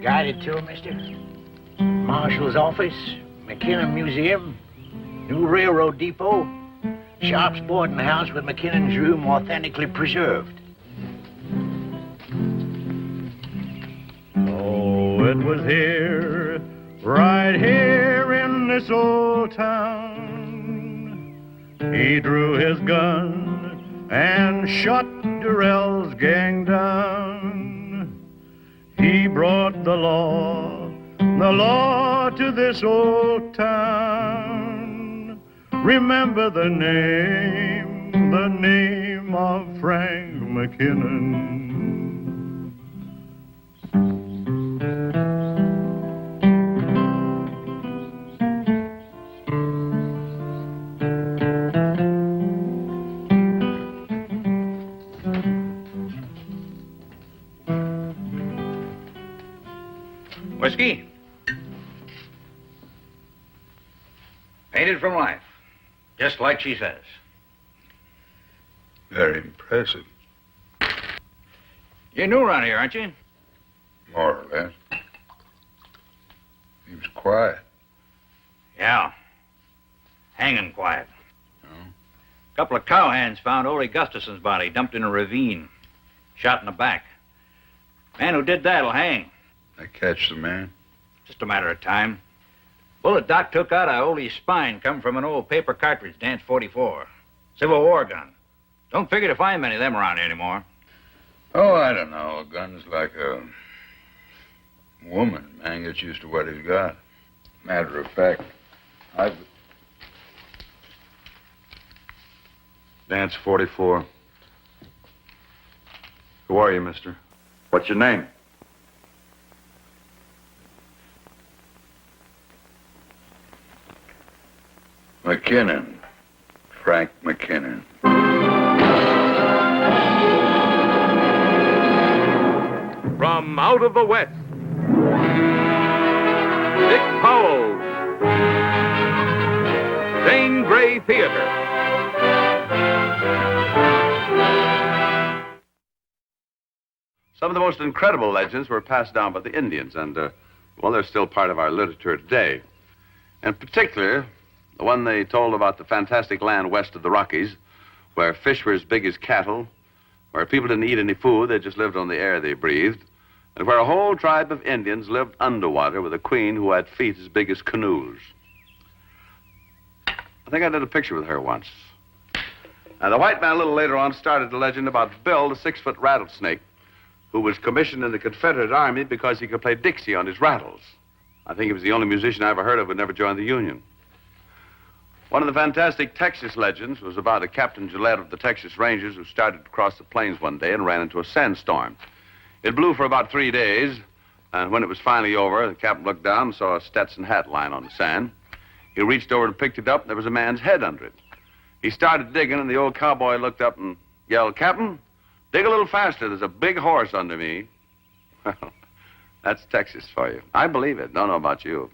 Guided tour, mister? Marshal's office, McKinnon Museum, new railroad depot, Sharp's boarding house with McKinnon's room authentically preserved. Oh, it was here, right here in this old town. He drew his gun and shot Durrell's gang down. He brought the law to this old town. Remember the name of Frank McKinnon. Whiskey? Painted from life. Just like she says. Very impressive. You're new around here, aren't you? More or less. He was quiet. Yeah. Hanging quiet. Oh? A couple of cowhands found Ole Gustafson's body dumped in a ravine. Shot in the back. Man who did that'll hang. They catch the man? Just a matter of time. Bullet Doc took out of Ole's spine come from an old paper cartridge, Dance 44. Civil War gun. Don't figure to find many of them around here anymore. Oh, I don't know. A gun's like a woman. Man gets used to what he's got. Matter of fact, Dance 44. Who are you, mister? What's your name? McKinnon. Frank McKinnon. From out of the West, Dick Powell, Zane Gray Theater. Some of the most incredible legends were passed down by the Indians, and, well, they're still part of our literature today. In particular, the one they told about the fantastic land west of the Rockies, where fish were as big as cattle, where people didn't eat any food, they just lived on the air they breathed, and where a whole tribe of Indians lived underwater with a queen who had feet as big as canoes. I think I did a picture with her once. Now, the white man a little later on started a legend about Bill, the 6-foot rattlesnake, who was commissioned in the Confederate Army because he could play Dixie on his rattles. I think he was the only musician I ever heard of who never joined the Union. One of the fantastic Texas legends was about a Captain Gillette of the Texas Rangers who started to cross the plains one day and ran into a sandstorm. It blew for about 3 days, and when it was finally over, the captain looked down and saw a Stetson hat lying on the sand. He reached over and picked it up, and there was a man's head under it. He started digging, and the old cowboy looked up and yelled, "Captain, dig a little faster. There's a big horse under me." Well, that's Texas for you. I believe it. Don't know about you.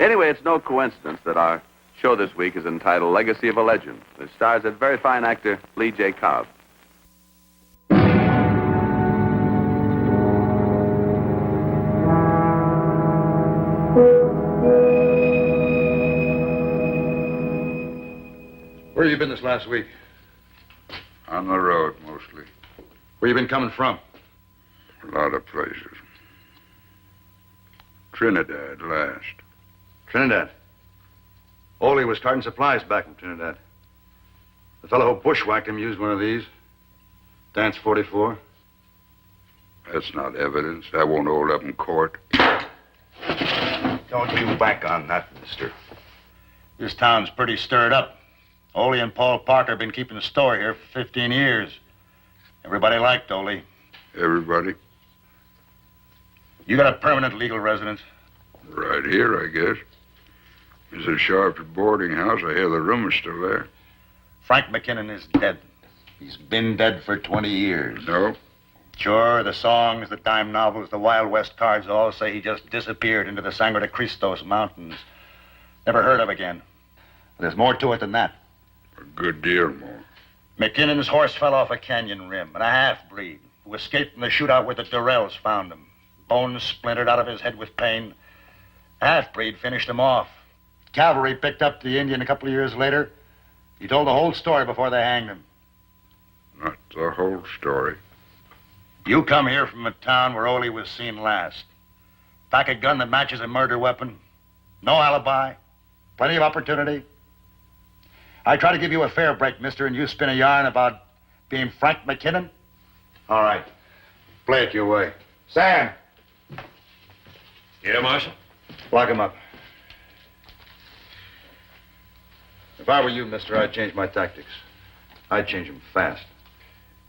Anyway, it's no coincidence that our show this week is entitled Legacy of a Legend. It stars that very fine actor, Lee J. Cobb. Where you been this last week? On the road, mostly. Where you been coming from? A lot of places. Trinidad last. Trinidad. Ole was carting supplies back from Trinidad. The fellow who bushwhacked him used one of these. Dance 44. That's not evidence. That won't hold up in court. Don't you back on that, mister. This town's pretty stirred up. Ole and Paul Parker have been keeping the store here for 15 years. Everybody liked Ole. Everybody? You got a permanent legal residence? Right here, I guess. It's a Sharp's boarding house. I hear the room is still there. Frank McKinnon is dead. He's been dead for 20 years. No? Sure, the songs, the dime novels, the Wild West cards all say he just disappeared into the Sangre de Cristos mountains. Never heard of again. There's more to it than that. A good deal more. McKinnon's horse fell off a canyon rim, and a half-breed who escaped from the shootout where the Durrells found him. bones splintered out of his head with pain. Half-breed finished him off. Cavalry picked up the Indian a couple of years later. He told the whole story before they hanged him. Not the whole story. You come here from a town where Ole was seen last. Pack a gun that matches a murder weapon. No alibi. Plenty of opportunity. I try to give you a fair break, mister, and you spin a yarn about being Frank McKinnon? All right. Play it your way. Sam! Yeah, Marshal? Lock him up. If I were you, mister, I'd change my tactics. I'd change them fast.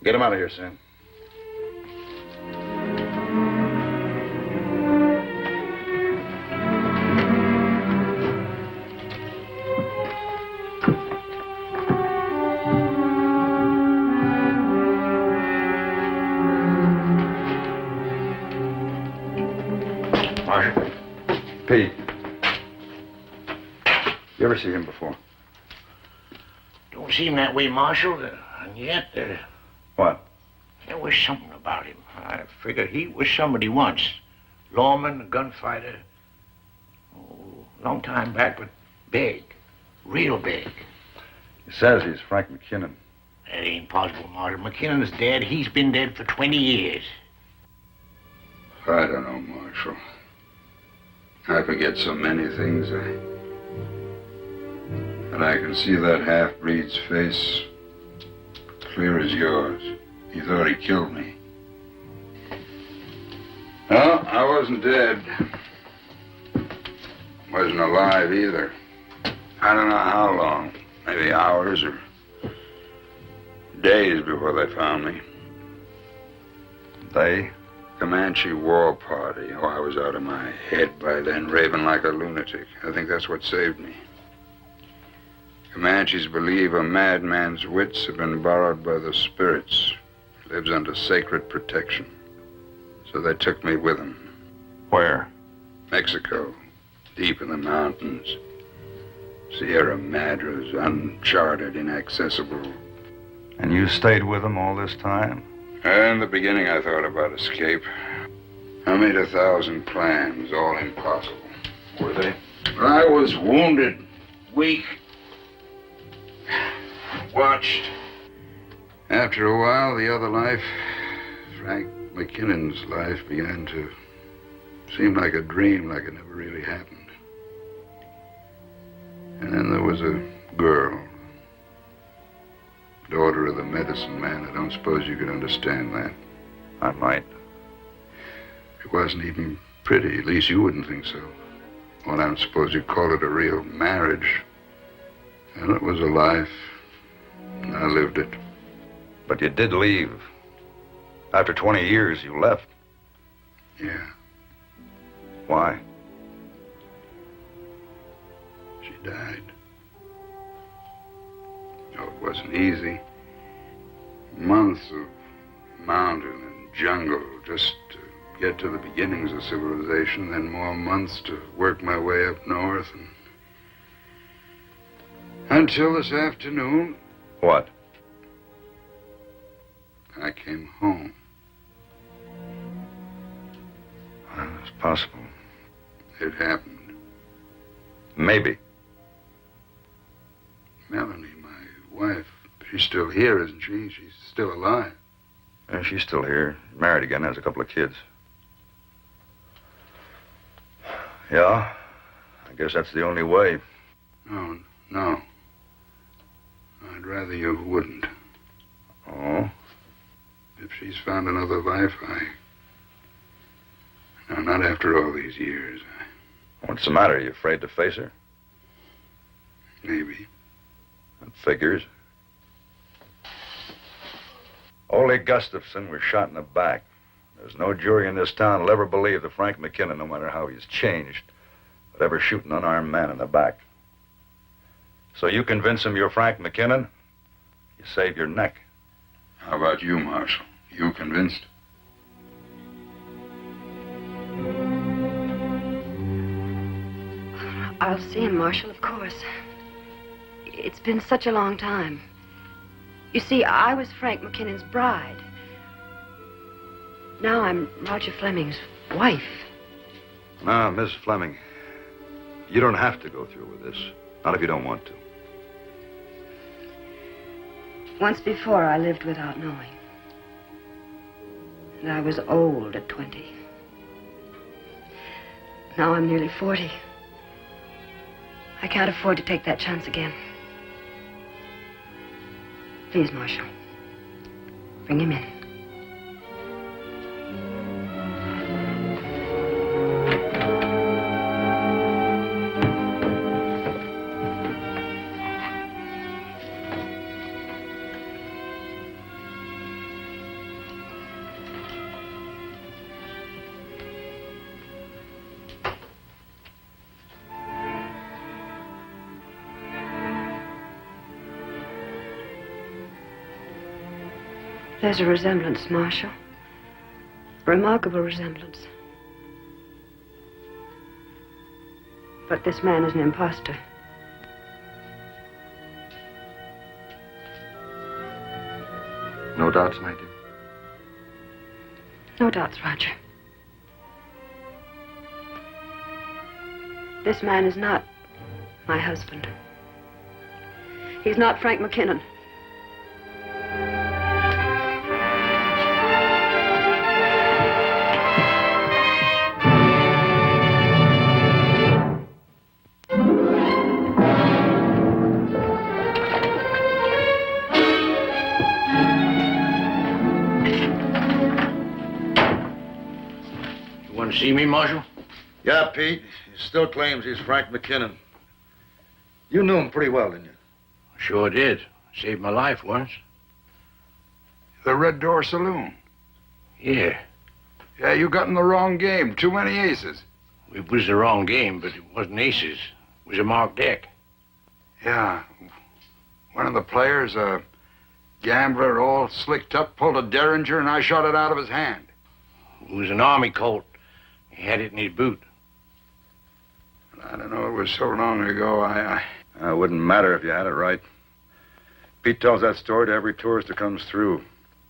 Get him out of here, Sam. Marshal. Pete. You ever see him before? Don't seem that way, Marshal. And yet, What? there was something about him. I figure he was somebody once. Lawman, a gunfighter. Oh, long time back, but big. Real big. He says he's Frank McKinnon. That ain't possible, Marshal. McKinnon's dead. He's been dead for 20 years. I don't know, Marshal. I forget so many things. And I can see that half-breed's face clear as yours. He thought he killed me. No, I wasn't dead. Wasn't alive either. I don't know how long. Maybe hours or days before they found me. They? Comanche war party. Oh, I was out of my head by then, raving like a lunatic. I think that's what saved me. Comanches believe a madman's wits have been borrowed by the spirits. Lives under sacred protection. So they took me with them. Where? Mexico. Deep in the mountains. Sierra Madres, uncharted, inaccessible. And you stayed with them all this time? In the beginning, I thought about escape. I made 1,000 plans, all impossible. Were they? I was wounded, weak, watched. After a while, the other life, Frank McKinnon's life, began to seem like a dream, like it never really happened. And then there was a girl, daughter of the medicine man. I don't suppose you could understand that. I might. It wasn't even pretty. At least you wouldn't think so. Well, I don't suppose you'd call it a real marriage. And it was a life. And I lived it. But you did leave. After 20 years, you left. Yeah. Why? She died. Oh, it wasn't easy. Months of mountain and jungle just to get to the beginnings of civilization, then more months to work my way up north. And until this afternoon. What? I came home. Well, it's possible. It happened. Maybe. Melanie, my wife, she's still here, isn't she? She's still alive. Yeah, she's still here. Married again, has a couple of kids. Yeah, I guess that's the only way. No. I'd rather you wouldn't. Oh? If she's found another life, No, not after all these years. What's the matter? You afraid to face her? Maybe. That figures. Ole Gustafson was shot in the back. There's no jury in this town will ever believe that Frank McKinnon, no matter how he's changed, would ever shoot an unarmed man in the back. So you convince him you're Frank McKinnon, you save your neck. How about you, Marshal? You convinced? I'll see him, Marshal, of course. It's been such a long time. You see, I was Frank McKinnon's bride. Now I'm Roger Fleming's wife. Now, Miss Fleming, you don't have to go through with this. Not if you don't want to. Once before, I lived without knowing. And I was old at 20. Now I'm nearly 40. I can't afford to take that chance again. Please, Marshal. Bring him in. There's a resemblance, Marshal. Remarkable resemblance. But this man is an imposter. No doubts, my dear? No doubts, Roger. This man is not my husband. He's not Frank McKinnon. See me, Marshal? Yeah, Pete. He still claims he's Frank McKinnon. You knew him pretty well, didn't you? Sure did. Saved my life once. The Red Door Saloon. Yeah. Yeah, you got in the wrong game. Too many aces. It was the wrong game, but it wasn't aces. It was a marked deck. Yeah. One of the players, a gambler all slicked up, pulled a derringer, and I shot it out of his hand. It was an army Colt. He had it in his boot. I don't know. It was so long ago, It wouldn't matter if you had it right. Pete tells that story to every tourist that comes through.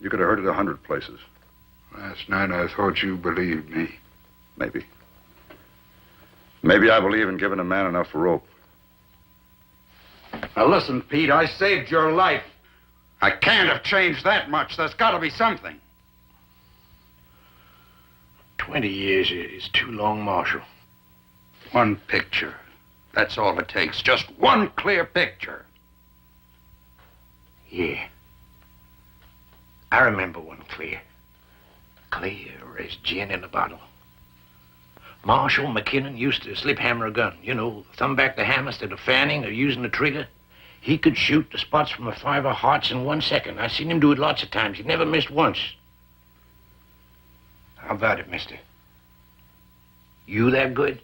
You could have heard it 100 places. Last night I thought you believed me. Maybe. Maybe I believe in giving a man enough rope. Now listen, Pete, I saved your life. I can't have changed that much. There's got to be something. 20 years is too long, Marshal. One picture. That's all it takes. Just one clear picture. Yeah. I remember one clear. Clear as gin in a bottle. Marshal McKinnon used to slip hammer a gun. You know, thumb back the hammer instead of fanning or using the trigger. He could shoot the spots from a 5 of hearts in 1 second. I've seen him do it lots of times. He never missed once. How about it, mister? You that good?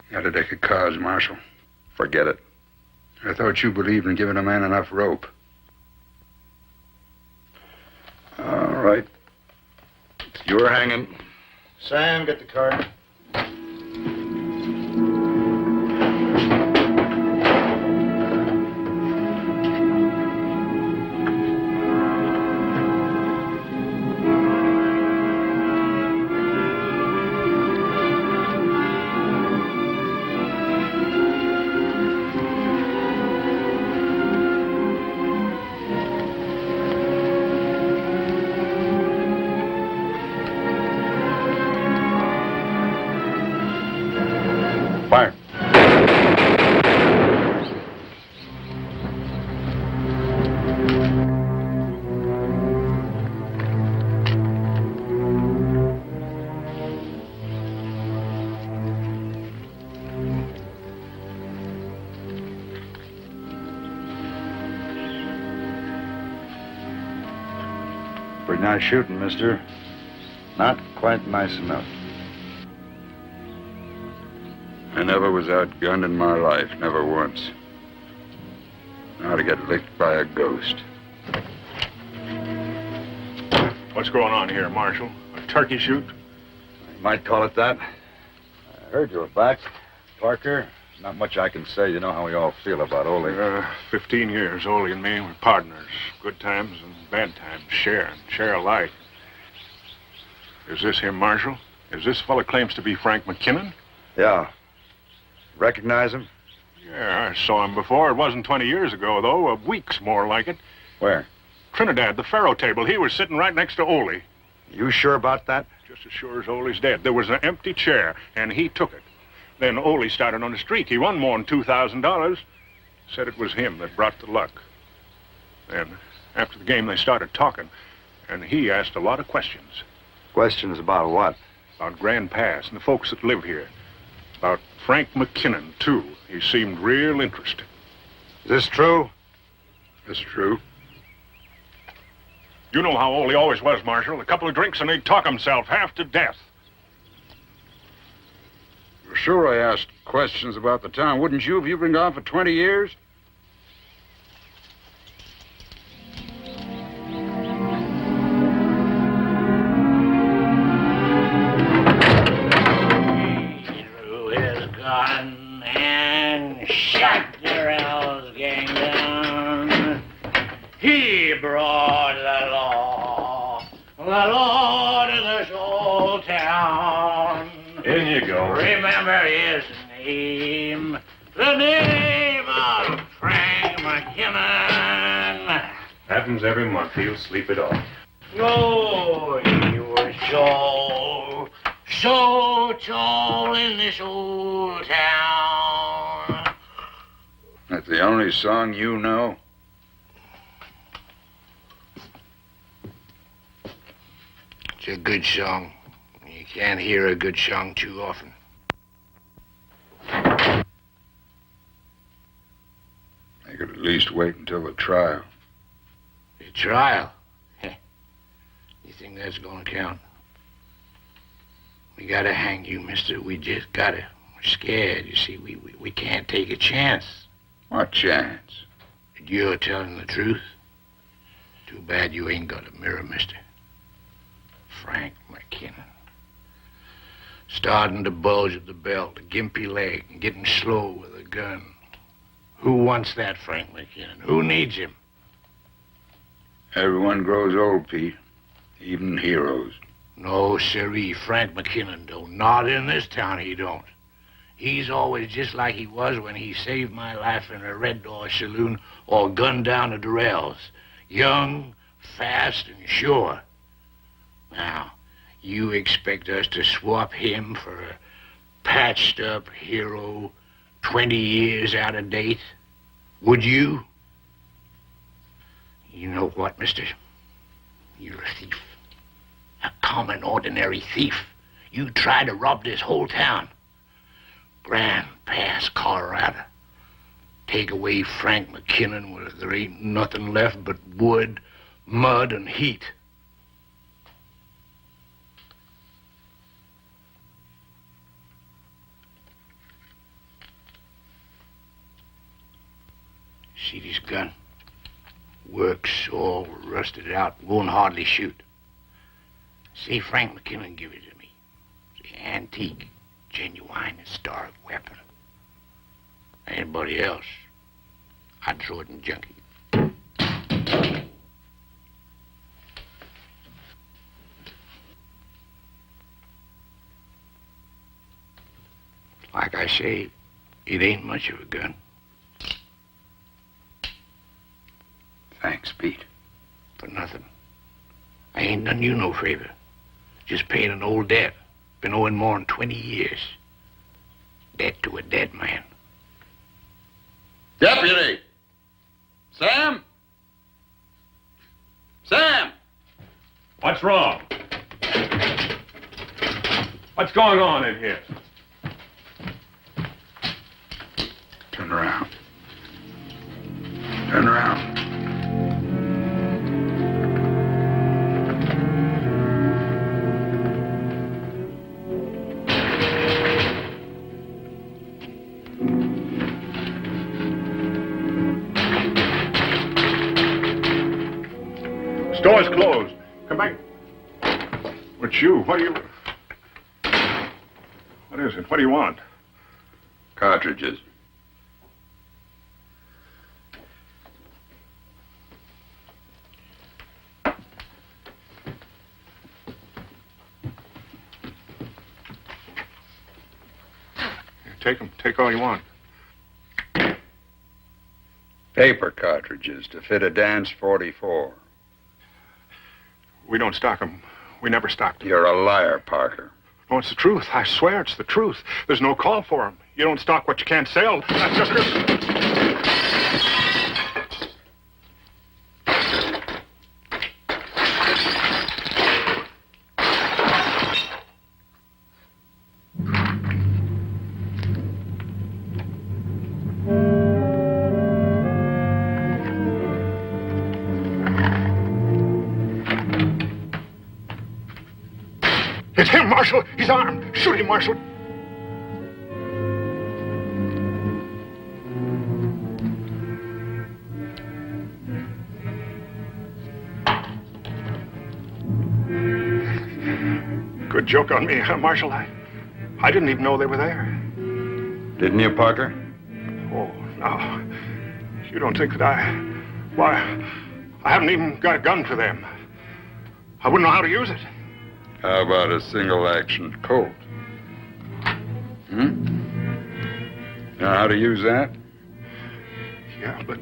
You got a deck of cards, Marshal. Forget it. I thought you believed in giving a man enough rope. All right. You're hanging. Sam, get the card. Fire. Pretty nice shooting, mister. Not quite nice enough. I never was outgunned in my life, never once. Now to get licked by a ghost. What's going on here, Marshal? A turkey shoot? You might call it that. I heard you were back. Parker, Not much I can say. You know how we all feel about Ole. 15 years, Ole and me were partners. Good times and bad times. Share alike. Is this him, Marshal? Is this fella claims to be Frank McKinnon? Yeah. Recognize him? Yeah, I saw him before. It wasn't 20 years ago, though. Weeks more like it. Where? Trinidad, the faro table. He was sitting right next to Ole. You sure about that? Just as sure as Ole's dead. There was an empty chair, and he took it. Then Ole started on a streak. He won more than $2,000. Said it was him that brought the luck. Then, after the game, they started talking, and he asked a lot of questions. Questions about what? About Grand Pass and the folks that live here. About Frank McKinnon, too. He seemed real interested. Is this true? It's true. You know how Ole always was, Marshal. A couple of drinks and he'd talk himself half to death. Sure, I asked questions about the town. Wouldn't you if you've been gone for 20 years? He drew his gun and shot Darrell's gang down. He brought the law to this old town. In you go. Remember his name, the name of Frank McKinnon. Happens every month. He'll sleep it off. Oh, he was so tall in this old town. That's the only song you know? It's a good song. You can't hear a good song too often. I could at least wait until the trial. The trial? You think that's gonna count? We gotta hang you, mister. We just gotta. We're scared, you see. We can't take a chance. What chance? But you're telling the truth. Too bad you ain't got a mirror, mister. Frank McKinnon. Starting to bulge at the belt, a gimpy leg, and getting slow with a gun. Who wants that, Frank McKinnon? Who needs him? Everyone grows old, Pete. Even heroes. No, sirree. Frank McKinnon don't. Not in this town, he don't. He's always just like he was when he saved my life in a Red Door saloon or gunned down a Durrell's. Young, fast, and sure. Now, you expect us to swap him for a patched-up hero 20 years out of date? Would you? You know what, mister? You're a thief. A common, ordinary thief. You try to rob this whole town. Grand Pass, Colorado. Take away Frank McKinnon where there ain't nothing left but wood, mud, and heat. See this gun? Works all rusted out, won't hardly shoot. Say Frank McKinnon give it to me. It's an antique, genuine, historic weapon. Anybody else, I'd throw it in junkie. Like I say, it ain't much of a gun. Thanks, Pete. For nothing. I ain't done you no favor. Just paying an old debt. Been owing more than 20 years. Debt to a dead man. Deputy! Sam? Sam! What's wrong? What's going on in here? Turn around. Turn around. Store's closed. Come back. What's you? What do you... What is it? What do you want? Cartridges. Take them. Take all you want. Paper cartridges to fit a dance 44. We don't stock them. We never stocked them. You're a liar, Parker. No, it's the truth. I swear it's the truth. There's no call for them. You don't stock what you can't sell. That's just... It's him, Marshal. He's armed. Shoot him, Marshal. Good joke on me, huh, Marshal? I didn't even know they were there. Didn't you, Parker? Oh, no. You don't think that Why, I haven't even got a gun for them. I wouldn't know how to use it. How about a single-action Colt? Hmm? Know how to use that? Yeah, but...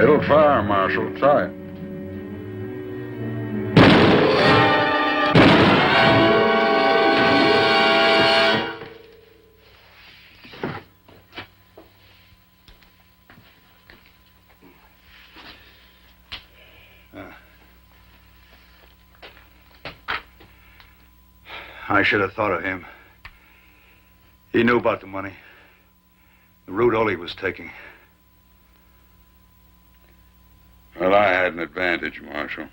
It'll fire, Marshal. Try it. I should have thought of him. He knew about the money. The route Ole was taking. Well, I had an advantage, Marshal.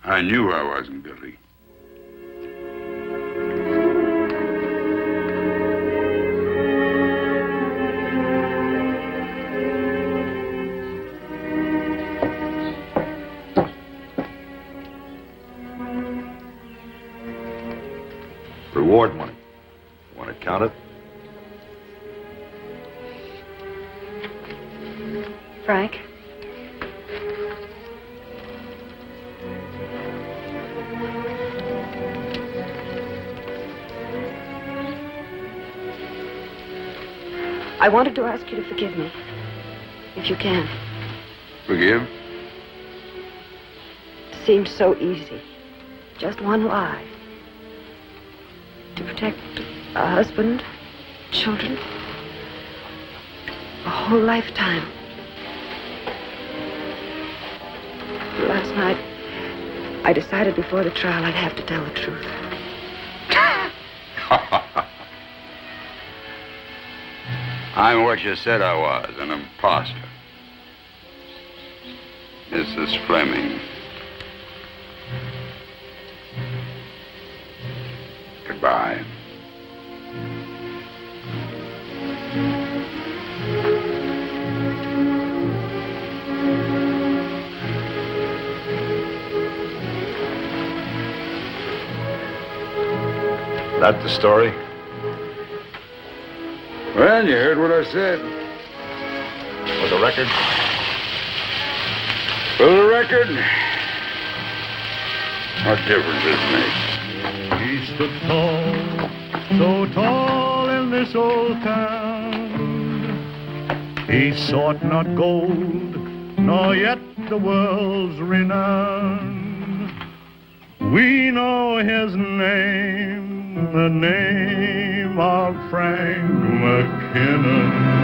I knew I wasn't guilty. Reward money. Want to count it? Frank? I wanted to ask you to forgive me, if you can. Forgive? It seemed so easy. Just one lie. To protect a husband, children, a whole lifetime. Last night, I decided before the trial I'd have to tell the truth. I'm what you said I was, an imposter. Mrs. Fleming. Goodbye. That the story? Well, you heard what I said. For the record? For the record, what difference does it make? He stood tall, so tall in this old town. He sought not gold, nor yet the world's renown. We know his name, the name of Frank McKinnon.